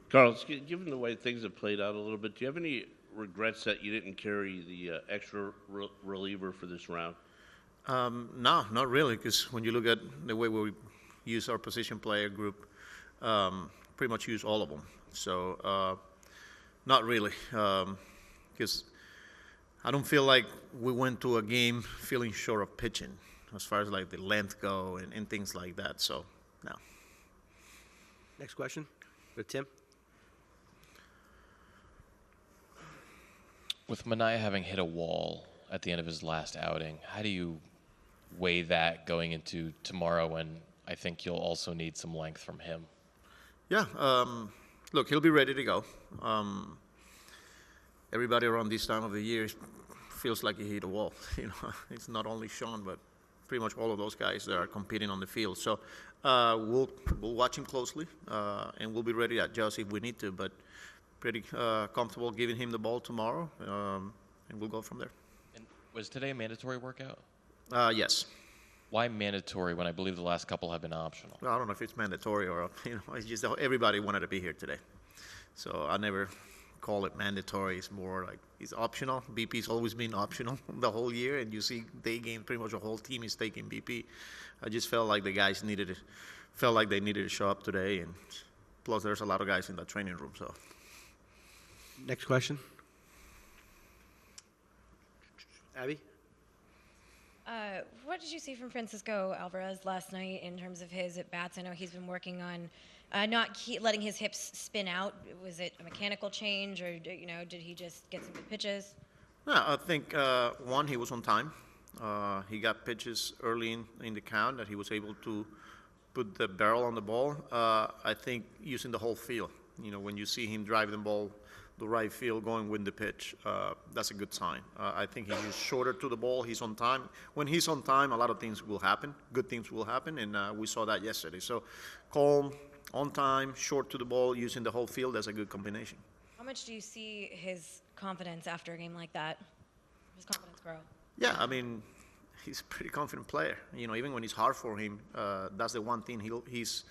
Carlos, given the way things have played out a little bit, do you have any regrets that you didn't carry the extra reliever for this round? No, not really, because when you look at the way we use our position player group, pretty much use all of them. So not really, because I don't feel like we went to a game feeling short of pitching as far as like the length go and things like that. So no. Next question, go to Tim. With Manaea having hit a wall at the end of his last outing, how do you weigh that going into tomorrow when I think you'll also need some length from him? Yeah, look, he'll be ready to go. Everybody around this time of the year feels like he hit a wall. You know, it's not only Sean, but pretty much all of those guys that are competing on the field. So we'll watch him closely, and we'll be ready to adjust if we need to. But pretty comfortable giving him the ball tomorrow, and we'll go from there. And was today a mandatory workout? Yes. Why mandatory when I believe the last couple have been optional? Well, I don't know if it's mandatory or, it's just everybody wanted to be here today. So I never call it mandatory. It's more like it's optional. BP's always been optional the whole year, and you see day game, pretty much the whole team is taking BP. I just felt like the guys felt like they needed to show up today, and plus there's a lot of guys in the training room, so. Next question. Abby? What did you see from Francisco Alvarez last night in terms of his at-bats? I know he's been working on not letting his hips spin out. Was it a mechanical change, or did he just get some good pitches? Yeah, I think, one, he was on time. He got pitches early in the count that he was able to put the barrel on the ball. I think using the whole field. When you see him drive the ball the right field going with the pitch, that's a good sign. I think he's just shorter to the ball. He's on time. When he's on time, a lot of things will happen. Good things will happen, and we saw that yesterday. So calm, on time, short to the ball, using the whole field, that's a good combination. How much do you see his confidence after a game like that? His confidence grow? Yeah, I mean, he's a pretty confident player. Even when it's hard for him, that's the one thing he's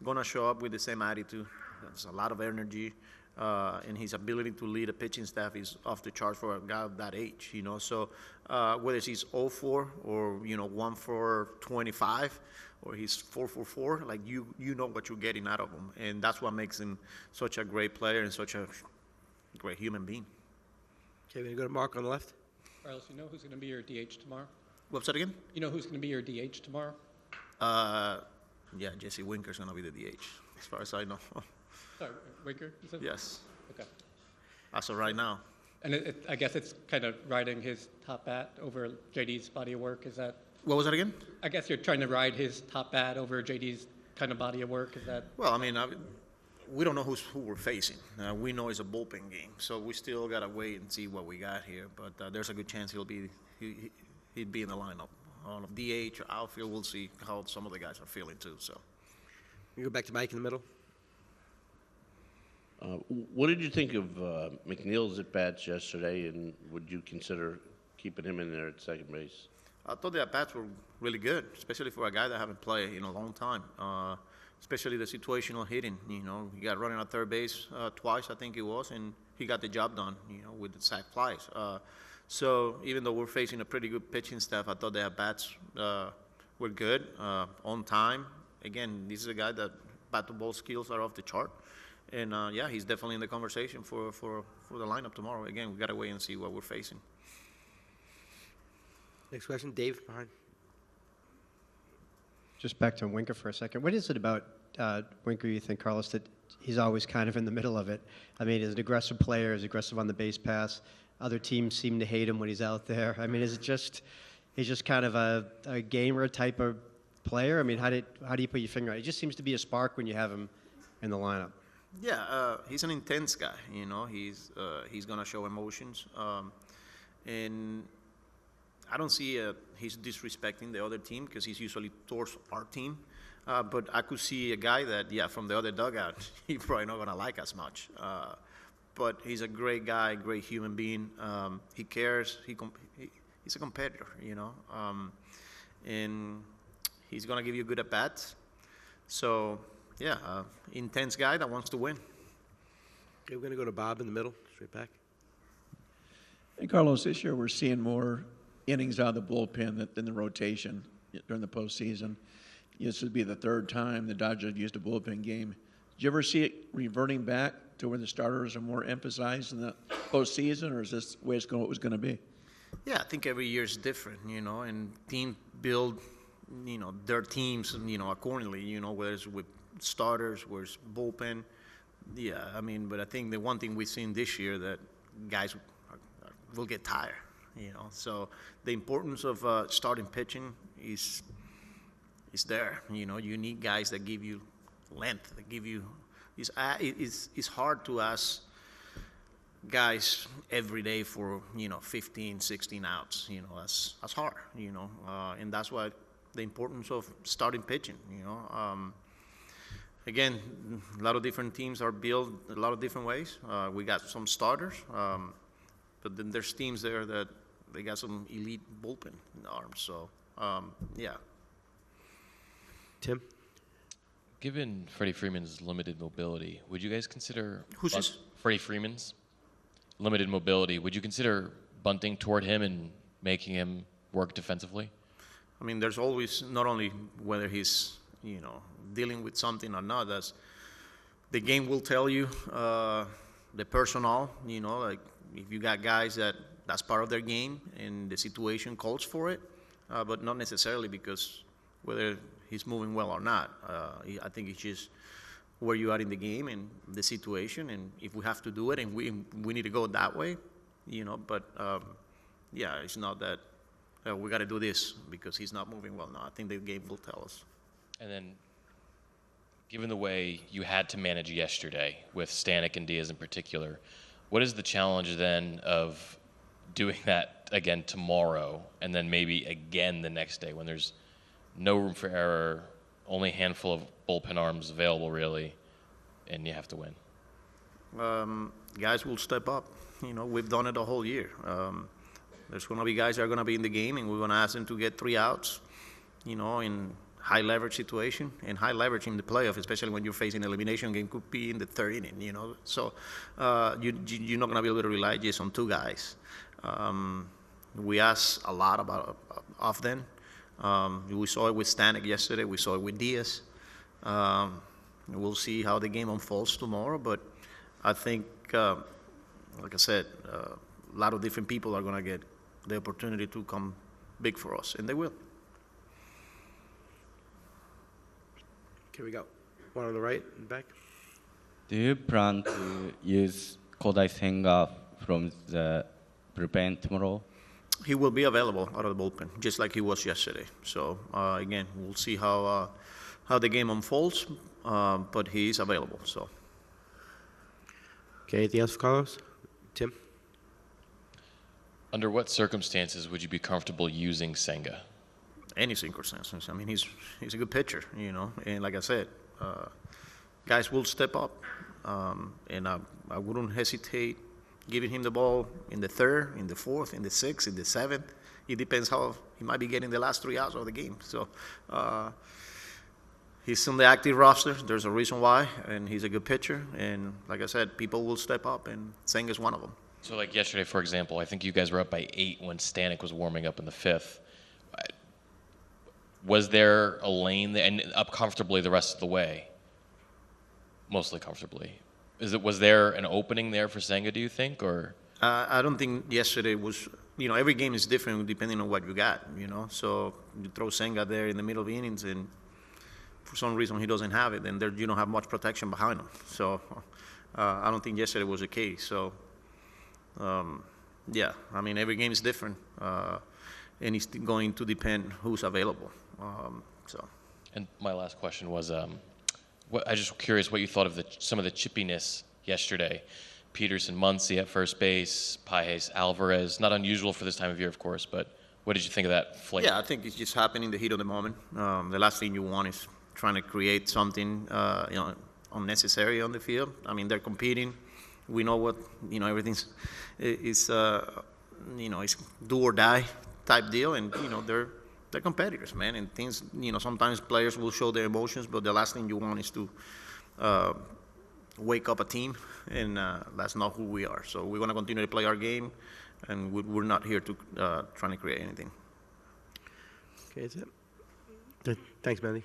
going to show up with the same attitude. There's a lot of energy. And his ability to lead a pitching staff is off the chart for a guy of that age, So whether he's 0-4 or 1-for-25 or he's 4-for-4, like you know what you're getting out of him, and that's what makes him such a great player and such a great human being. Okay, we're gonna go to Mark on the left. Carlos, you know who's going to be your DH tomorrow? What's that again? You know who's going to be your DH tomorrow? Yeah, Jesse Winker's gonna be the DH, as far as I know. Sorry, Winker? You said? Yes. Okay. As of right now. And I guess it's kind of riding his top bat over JD's body of work. Is that? What was that again? I guess you're trying to ride his top bat over JD's kind of body of work. Is that? Well, I mean, we don't know who we're facing. We know it's a bullpen game, so we still gotta wait and see what we got here. But there's a good chance he'd be in the lineup. On DH or outfield, we'll see how some of the guys are feeling too. So. We go back to Mike in the middle. What did you think of McNeil's at-bats yesterday, and would you consider keeping him in there at second base? I thought the at-bats were really good, especially for a guy that haven't played in a long time, especially the situational hitting. He got running at third base twice, I think it was, and he got the job done, with the sac flies. So even though we're facing a pretty good pitching staff, I thought the at-bats were good, on time. Again, this is a guy that bat-to-ball skills are off the chart. And, yeah, he's definitely in the conversation for the lineup tomorrow. Again, we got to wait and see what we're facing. Next question, Dave, behind. Just back to Winker for a second. What is it about Winker, you think, Carlos, that he's always kind of in the middle of it? I mean, he's an aggressive player, he's aggressive on the base pass. Other teams seem to hate him when he's out there. I mean, is it just he's just kind of a gamer type of player? I mean, how do you put your finger on it? It just seems to be a spark when you have him in the lineup. Yeah, he's an intense guy. He's gonna show emotions, and I don't see he's disrespecting the other team because he's usually towards our team. But I could see a guy that, from the other dugout, he's probably not gonna like as much. But he's a great guy, great human being. He cares. He's a competitor, and he's gonna give you good at bats. So. Yeah, intense guy that wants to win. Okay, we're going to go to Bob in the middle, straight back. Hey, Carlos, this year we're seeing more innings out of the bullpen than the rotation during the postseason. This would be the third time the Dodgers have used a bullpen game. Did you ever see it reverting back to where the starters are more emphasized in the postseason, or is this the way it was going to be? Yeah, I think every year is different, and team build, their teams, accordingly, whether it's with starters, whether it's bullpen. Yeah, but I think the one thing we've seen this year that guys will get tired, So the importance of starting pitching is there. You need guys that give you length, that give you. It's hard to ask guys every day for 15, 16 outs. That's hard. And that's why the importance of starting pitching. Again, a lot of different teams are built a lot of different ways. We got some starters, but then there's teams there that they got some elite bullpen arms. So, yeah. Tim? Given Freddie Freeman's limited mobility, would you guys consider Who's this? Freddie Freeman's limited mobility? Would you consider bunting toward him and making him work defensively? There's always not only whether he's dealing with something or not. That's the game will tell you. The personnel, like if you got guys that's part of their game and the situation calls for it, but not necessarily because whether he's moving well or not. I think it's just where you are in the game and the situation, and if we have to do it and we need to go that way, But yeah, it's not that we got to do this because he's not moving well. No, I think the game will tell us. And then, given the way you had to manage yesterday with Stanek and Diaz in particular, what is the challenge then of doing that again tomorrow and then maybe again the next day when there's no room for error, only a handful of bullpen arms available really, and you have to win? Guys will step up. We've done it the whole year. There's going to be guys that are going to be in the game, and we're going to ask them to get 3 outs, in high leverage situation, and high leverage in the playoff, especially when you're facing an elimination game, could be in the third inning, So you're not going to be able to rely just on 2 guys. We ask a lot of them. We saw it with Stanek yesterday. We saw it with Diaz. We'll see how the game unfolds tomorrow, but I think, like I said, a lot of different people are going to get the opportunity to come big for us, and they will. Okay, we got one on the right and back. Do you plan to use Kodai Senga from the bullpen tomorrow? He will be available out of the bullpen, just like he was yesterday. So, again, we'll see how the game unfolds, but he is available. So. Okay, anything else for Carlos? Tim? Under what circumstances would you be comfortable using Senga? Any circumstances. He's a good pitcher, and like I said, guys will step up, and I wouldn't hesitate giving him the ball in the third, in the fourth, in the sixth, in the seventh. It depends how he might be getting the last 3 outs of the game. So he's on the active roster. There's a reason why, and he's a good pitcher. And like I said, people will step up, and Senga's one of them. So like yesterday, for example, I think you guys were up by 8 when Stanek was warming up in the 5th. Was there a lane and up comfortably the rest of the way? Mostly comfortably. Was there an opening there for Senga, do you think, or? I don't think yesterday was, every game is different depending on what you got, So you throw Senga there in the middle of the innings, and for some reason he doesn't have it, and there you don't have much protection behind him. So I don't think yesterday was the case. So, yeah, every game is different, and it's going to depend who's available. And my last question was, I just curious what you thought of some of the chippiness yesterday. Peterson, Muncy at first base, Pages, Alvarez. Not unusual for this time of year, of course, but what did you think of that flavor? Yeah, I think it's just happening in the heat of the moment. The last thing you want is trying to create something unnecessary on the field. They're competing. We know what everything's is it's do or die type deal, and they're competitors, man, and things, sometimes players will show their emotions, but the last thing you want is to wake up a team and that's not who we are. So we're going to continue to play our game, and we're not here to trying to create anything. Okay, that's it. Thanks, Manny.